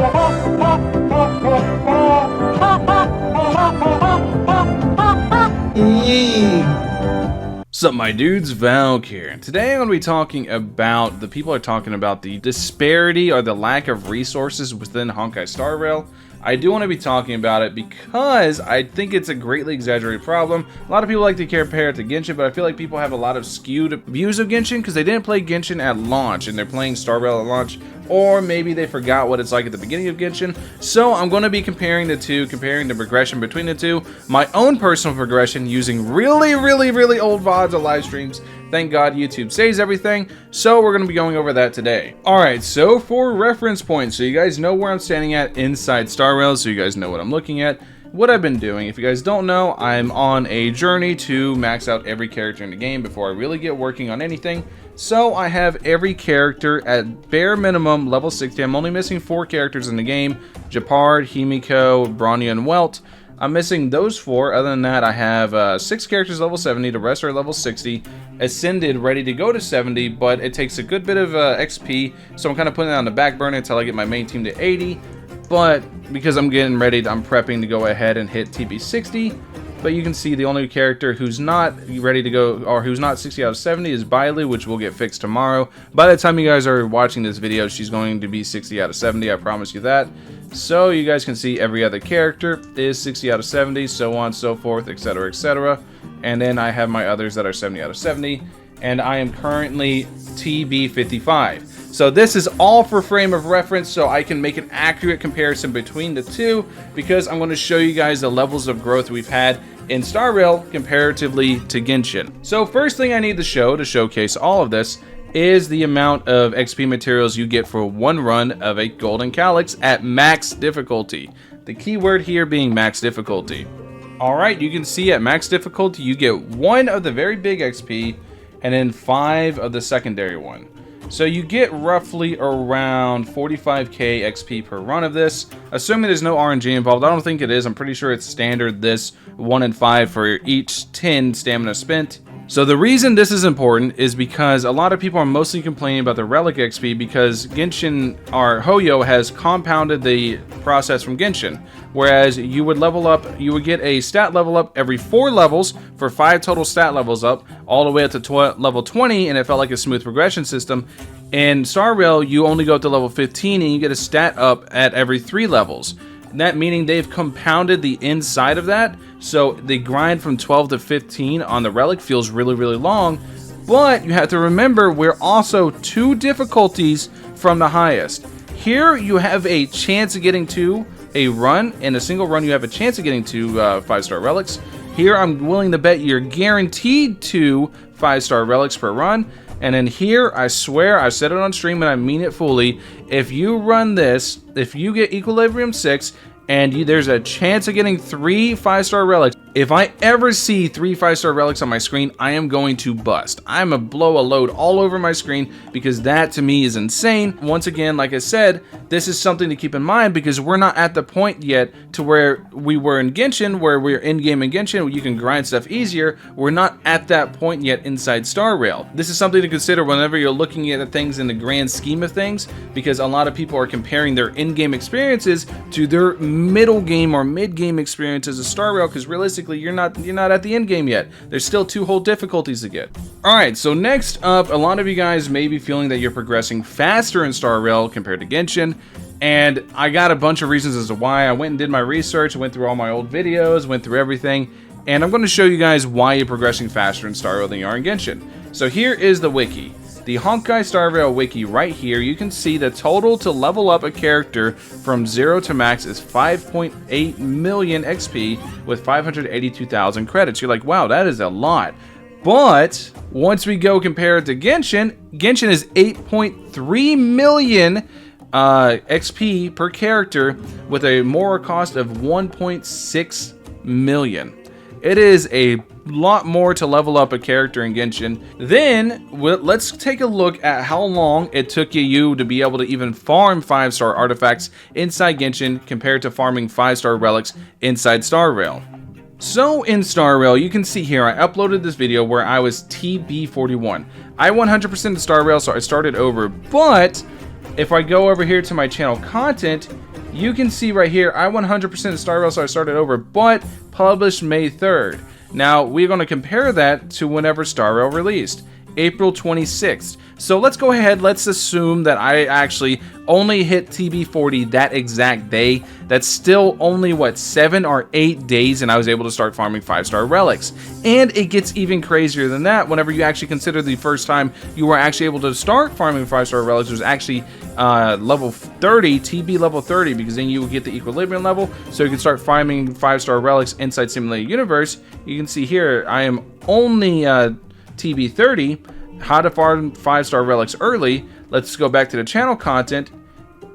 What's up, my dudes? Valkyrja. Today I'm going to be talking about, the people are talking about the disparity or the lack of resources within Honkai Star Rail. I do want to be talking about it because I think it's a greatly exaggerated problem. A lot of people like to compare it to Genshin, but I feel like people have a lot of skewed views of Genshin because they didn't play Genshin at launch and they're playing Star Rail at launch, or maybe they forgot what it's like at the beginning of Genshin. So I'm going to be comparing the two, comparing the progression between the two, my own personal progression using really old VODs or live streams. Thank God YouTube saves everything, so we're going to be going over that today. Alright, so for reference points, so you guys know where I'm standing at inside Star Rail, so you guys know what I'm looking at, what I've been doing. If you guys don't know, I'm on a journey to max out every character in the game before I really get working on anything. So I have every character at bare minimum level 60. I'm only missing 4 characters in the game: Japard, Himiko, Bronya, and Welt. I'm missing those 4. Other than that, I have 6 characters level 70. The rest are level 60. Ascended, ready to go to 70, but it takes a good bit of XP, so I'm kind of putting it on the back burner until I get my main team to 80. But because I'm getting ready, I'm prepping to go ahead and hit TB 60. But you can see the only character who's not ready to go, or who's not 60 out of 70, is Bailu, which will get fixed tomorrow. By the time you guys are watching this video, she's going to be 60 out of 70, I promise you that. So you guys can see every other character is 60 out of 70, so on, so forth, etc, etc. And then I have my others that are 70 out of 70, and I am currently TB 55. So this is all for frame of reference, so I can make an accurate comparison between the two, because I'm going to show you guys the levels of growth we've had in Star Rail comparatively to Genshin. So first thing I need to show to showcase all of this is the amount of XP materials you get for one run of a Golden Calyx at max difficulty. The key word here being max difficulty. Alright, you can see at max difficulty you get 1 of the very big XP and then 5 of the secondary one. So you get roughly around 45k XP per run of this, assuming there's no RNG involved. I don't think it is. I'm pretty sure it's standard this 1 and 5 for each 10 stamina spent. So the reason this is important is because a lot of people are mostly complaining about the Relic XP because Genshin, or Hoyo, has compounded the process from Genshin. Whereas you would level up, you would get a stat level up every 4 levels for 5 total stat levels up, all the way up to level 20, and it felt like a smooth progression system. In Star Rail, you only go up to level 15 and you get a stat up at every 3 levels. That meaning they've compounded the inside of that, so the grind from 12 to 15 on the Relic feels really long, but you have to remember we're also 2 difficulties from the highest. Here you have a chance of getting to a run, in a single run you have a chance of getting to 5-star relics. Here I'm willing to bet you're guaranteed to 5-star relics per run. And then here, I swear, I said it on stream and I mean it fully, if you run this, if you get Equilibrium 6, and there's a chance of getting 3 5-star relics. If I ever see 3 5-star relics on my screen, I am going to bust. I'm gonna blow a load all over my screen because that to me is insane. Once again, like I said, this is something to keep in mind because we're not at the point yet to where we were in Genshin, where we're in-game in Genshin, where you can grind stuff easier. We're not at that point yet inside Star Rail. This is something to consider whenever you're looking at things in the grand scheme of things, because a lot of people are comparing their in-game experiences to their middle game or mid-game experiences of Star Rail, because realistically you're not at the end game yet. There's still 2 whole difficulties to get. Alright, so next up, a lot of you guys may be feeling that you're progressing faster in Star Rail compared to Genshin, and I got a bunch of reasons as to why. I went and did my research, went through all my old videos, went through everything, and I'm going to show you guys why you're progressing faster in Star Rail than you are in Genshin. So here is the wiki. The Honkai Star Rail wiki right here. You can see the total to level up a character from 0 to max is 5.8 million XP with 582,000 credits. You're like, wow, that is a lot. But once we go compare it to Genshin, Genshin is 8.3 million XP per character with a moral cost of 1.6 million. It is a lot more to level up a character in Genshin. Then let's take a look at how long it took you to be able to even farm 5-star artifacts inside Genshin compared to farming 5-star relics inside Star Rail. So in Star Rail, you can see here I uploaded this video where I was TB41. I 100% Star Rail, so I started over, but if I go over here to my channel content, you can see right here, I 100% Star Rail, so I started over, but published May 3rd. Now, we're going to compare that to whenever Star Rail released, April 26th. So let's go ahead, let's assume that I actually only hit TB40 that exact day. That's still only, what, 7 or 8 days, and I was able to start farming 5-star relics. And it gets even crazier than that whenever you actually consider the first time you were actually able to start farming 5-star relics was actually level 30, TB level 30, because then you would get the equilibrium level, so you can start farming 5-star relics inside Simulated Universe. You can see here, I am only TB 30, how to farm 5-star relics early. Let's go back to the channel content,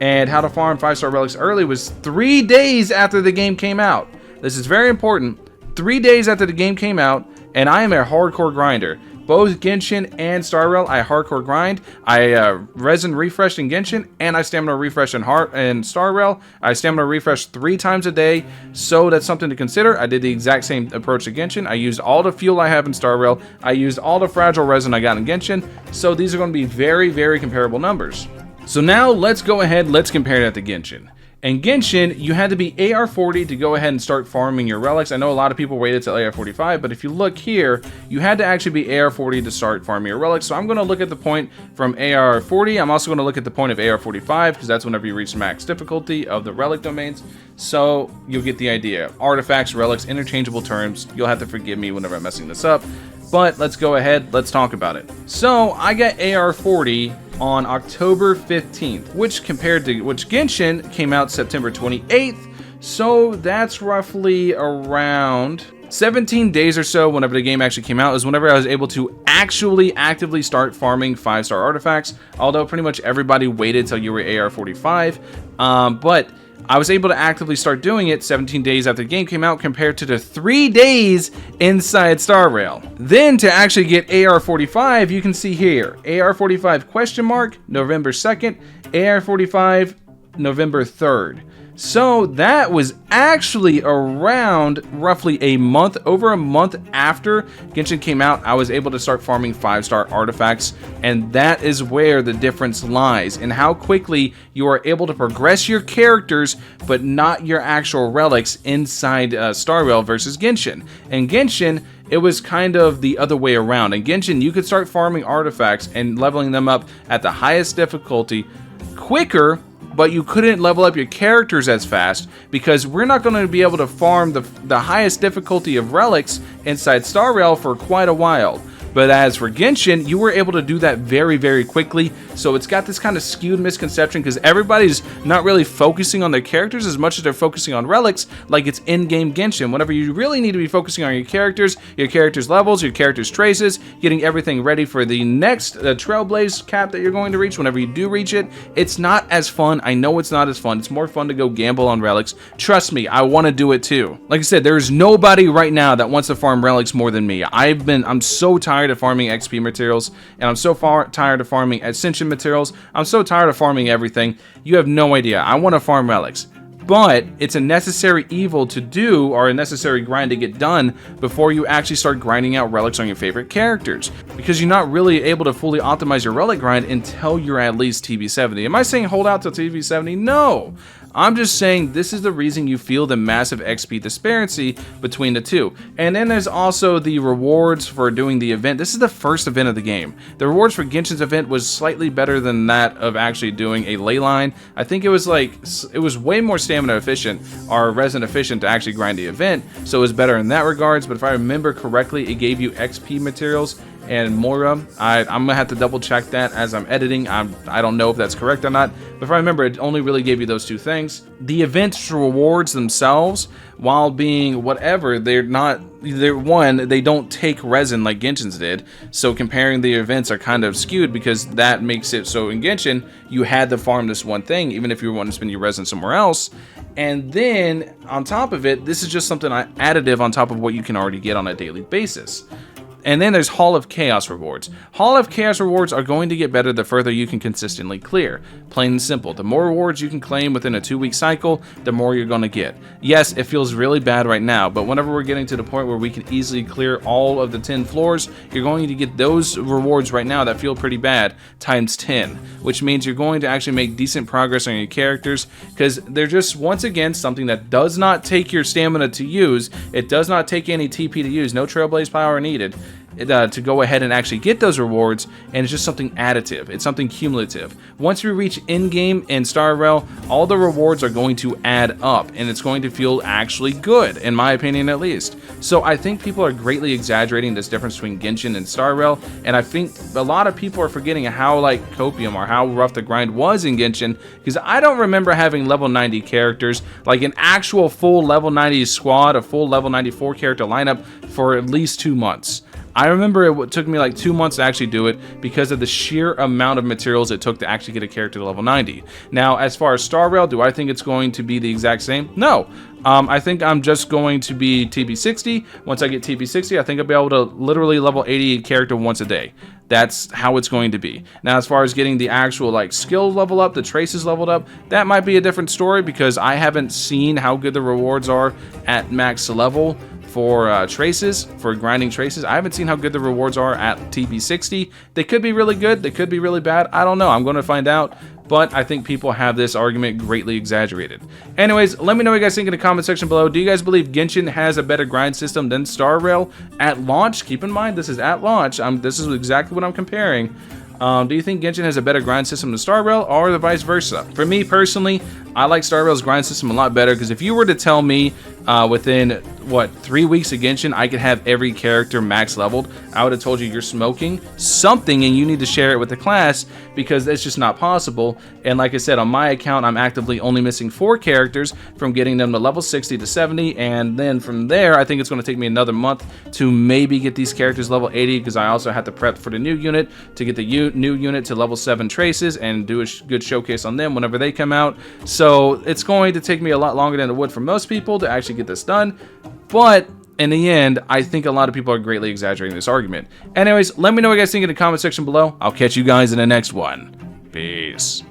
and how to farm 5-star relics early was 3 days after the game came out. This is very important. 3 days after the game came out, and I am a hardcore grinder. Both Genshin and Star Rail, I hardcore grind. I resin refreshed in Genshin, and I stamina refresh in Star Rail. I stamina refresh 3 times a day, so that's something to consider. I did the exact same approach to Genshin. I used all the fuel I have in Star Rail. I used all the fragile resin I got in Genshin, so these are going to be very, very comparable numbers. So now let's go ahead, let's compare that to Genshin. In Genshin, you had to be AR40 to go ahead and start farming your relics. I know a lot of people waited till AR45, but if you look here, you had to actually be AR40 to start farming your relics. So I'm going to look at the point from AR40. I'm also going to look at the point of AR45, because that's whenever you reach max difficulty of the relic domains. So you'll get the idea. Artifacts, relics, interchangeable terms. You'll have to forgive me whenever I'm messing this up. But let's go ahead, let's talk about it. So I got AR40 on October 15th, which Genshin came out September 28th. So that's roughly around 17 days or so whenever the game actually came out is whenever I was able to actually actively start farming 5-star artifacts. Although pretty much everybody waited till you were AR45. But I was able to actively start doing it 17 days after the game came out compared to the 3 days inside Star Rail. Then to actually get AR45, you can see here, AR45 question mark, November 2nd, AR45, November 3rd. So that was actually around roughly a month, over a month after Genshin came out, I was able to start farming 5-star artifacts, and that is where the difference lies in how quickly you are able to progress your characters, but not your actual relics inside Star Rail versus Genshin. In Genshin, it was kind of the other way around. In Genshin, you could start farming artifacts and leveling them up at the highest difficulty quicker, but you couldn't level up your characters as fast because we're not going to be able to farm the highest difficulty of relics inside Star Rail for quite a while. But as for Genshin, you were able to do that very, very quickly. So it's got this kind of skewed misconception because everybody's not really focusing on their characters as much as they're focusing on relics, like it's in-game Genshin. Whenever you really need to be focusing on your characters levels, your characters' traces, getting everything ready for the next Trailblaze cap that you're going to reach. Whenever you do reach it, it's not as fun. I know it's not as fun. It's more fun to go gamble on relics. Trust me, I want to do it too. Like I said, there's nobody right now that wants to farm relics more than me. I'm so tired of farming XP materials, and I'm so tired of farming Ascension materials. I'm so tired of farming everything. You have no idea. I want to farm relics, but it's a necessary evil to do, or a necessary grind to get done before you actually start grinding out relics on your favorite characters, because you're not really able to fully optimize your relic grind until you're at least TB70. Am I saying hold out till TB70? No. I'm just saying this is the reason you feel the massive XP disparity between the two. And then there's also the rewards for doing the event. This is the first event of the game. The rewards for Genshin's event was slightly better than that of actually doing a ley line. I think it was way more stamina efficient or resin efficient to actually grind the event, so it was better in that regards. But if I remember correctly, it gave you XP materials and Moira. I'm gonna have to double check that as I'm editing. I don't know if that's correct or not, but if I remember, it only really gave you those two things. The event rewards themselves, while being whatever, they don't take resin like Genshin's did, so comparing the events are kind of skewed because that makes it so in Genshin you had to farm this one thing even if you want to spend your resin somewhere else. And then on top of it, this is just something additive on top of what you can already get on a daily basis. And then there's Hall of Chaos rewards. Hall of Chaos rewards are going to get better the further you can consistently clear. Plain and simple. The more rewards you can claim within a 2-week cycle, the more you're going to get. Yes, it feels really bad right now, but whenever we're getting to the point where we can easily clear all of the 10 floors, you're going to get those rewards right now that feel pretty bad times 10, which means you're going to actually make decent progress on your characters, because they're just, once again, something that does not take your stamina to use. It does not take any TP to use. No Trailblaze power needed to go ahead and actually get those rewards, and it's just something additive. It's something cumulative. Once we reach endgame and starrail, all the rewards are going to add up, and it's going to feel actually good, in my opinion at least. So I think people are greatly exaggerating this difference between Genshin and starrail, and I think a lot of people are forgetting how like copium or how rough the grind was in Genshin, because I don't remember having level 90 characters, like an actual full level 90 squad, a full level 94 character lineup for at least 2 months. I remember it took me like 2 months to actually do it because of the sheer amount of materials it took to actually get a character to level 90. Now, as far as starrail, do I think it's going to be the exact same? No. I think I'm just going to be TB60. Once I get TB60, I think I'll be able to literally level 80 a character once a day. That's how it's going to be. Now, as far as getting the actual like skill level up, the traces leveled up, that might be a different story because I haven't seen how good the rewards are at max level for traces, for grinding traces. I haven't seen how good the rewards are at TB60. They could be really good, they could be really bad. I don't know. I'm going to find out. But I think people have this argument greatly exaggerated. Anyways, let me know what you guys think in the comment section below. Do you guys believe Genshin has a better grind system than starrail at launch? Keep in mind, this is at launch. This is exactly what I'm comparing. Do you think Genshin has a better grind system than starrail, or the vice versa? For me personally, I like starrail's grind system a lot better, because if you were to tell me within, what, 3 weeks of Genshin, I could have every character max leveled, I would have told you you're smoking something and you need to share it with the class, because it's just not possible. And like I said, on my account, I'm actively only missing 4 characters from getting them to level 60 to 70, and then from there, I think it's going to take me another month to maybe get these characters level 80, because I also have to prep for the new unit to get the new unit to level 7 traces and do a good showcase on them whenever they come out. So it's going to take me a lot longer than it would for most people to actually get this done, but in the end, I think a lot of people are greatly exaggerating this argument. Anyways, let me know what you guys think in the comment section below. I'll catch you guys in the next one. Peace.